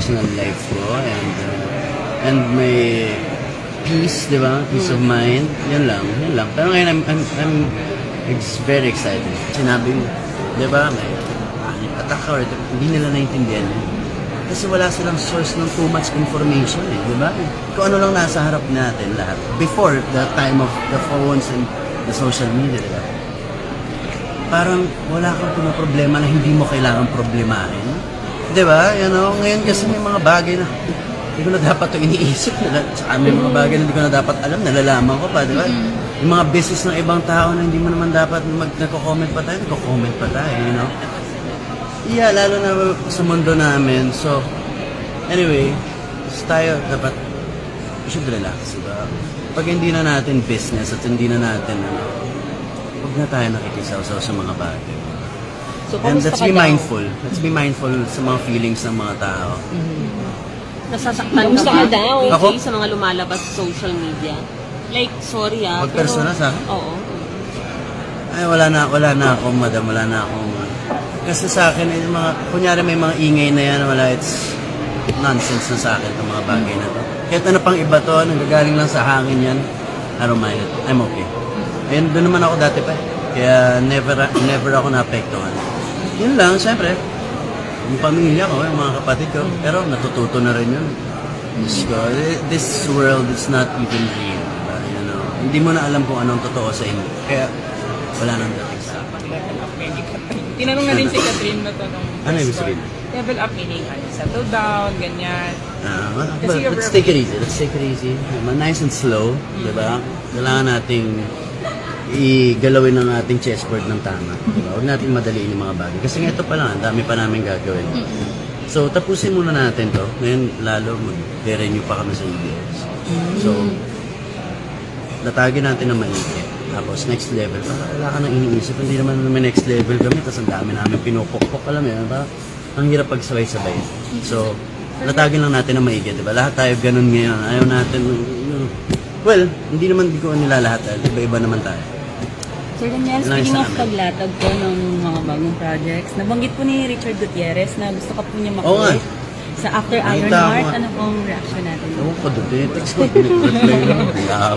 personal life ko and my peace, di ba? Peace of mind. Yan lang. Pero ngayon, I'm very excited. Sinabi mo, di ba, may attack or hindi nila naintindihan. Kasi wala silang source ng too much information, di ba? Kung ano lang nasa harap natin lahat. Before the time of the phones and the social media, di ba? Parang wala kang problema na hindi mo kailangan problemahin. Di ba? Ngayon kasi may mga bagay na hindi ko na dapat ito iniisip. Saka may mga bagay na hindi ko na dapat alam, nalalaman ko pa, di ba? Yung mga business ng ibang tao na hindi mo naman dapat nagko-comment pa tayo, nagko-comment pa tayo, Yeah, lalo na sa mundo namin. So, anyway, tayo dapat, we should relax, diba? Pag hindi na natin business at hindi na natin, huwag na tayo nakikisaw-saw sa mga bagay. So, And let's be mindful. Let's be mindful sa mga feelings ng mga tao. Nasasaktan ka ba daw, Ako? sa mga lumalabas sa social media? Like, sorry Pag personal sa akin? Oo. Ay, wala na akong, madam, wala na akong, kasi sa akin, kunyari may mga ingay na yan, it's nonsense na sa akin itong mga bagay na to. Kahit ano pang iba to, nanggagaling lang sa hangin yan, I don't mind it. I'm okay. Ayun, doon naman ako dati pa. Kaya never ako naapektuhan. Yun lang, siyempre, yung pamilya ko, yung mga kapatid ko, pero natututo na rin yun. This world is not even real. Hindi mo na alam kung anong totoo sa inyo. Kaya, wala nang dating sa akin. Tinanong na rin si Catherine na to nung Ano ibig sabihin? level up meaning settle down, ganyan. Kasi But let's take it easy. Nice and slow, di ba? Kailangan nating igalawin ang ating chessboard ng tama. Diba? Huwag natin madaliin yung mga bagay. Kasi nga ito pa lang, ang dami pa namin gagawin. So, tapusin muna natin to. Ngayon, lalo, mag-renew pa kami sa EBS. So, natagin natin na maigi. Tapos, next level. Wala ka nang iniisip. Hindi naman may next level kami. Tapos, ang dami namin pinupukpok. Alam mo, diba? Ang hirap pagsabay-sabay. So, natagin lang natin na maigi. Diba? Lahat tayo ganun ngayon. Ayaw natin, well, hindi naman ko nila lahat. Iba-iba naman tayo. Sir Daniel, speaking of paglatag po ng mga bagong projects, nabanggit po ni Richard Gutierrez na gusto ka po niya makulit sa After Ironheart. Ano pong reaction natin? Ewan ko doon. Text ko. Reply lang.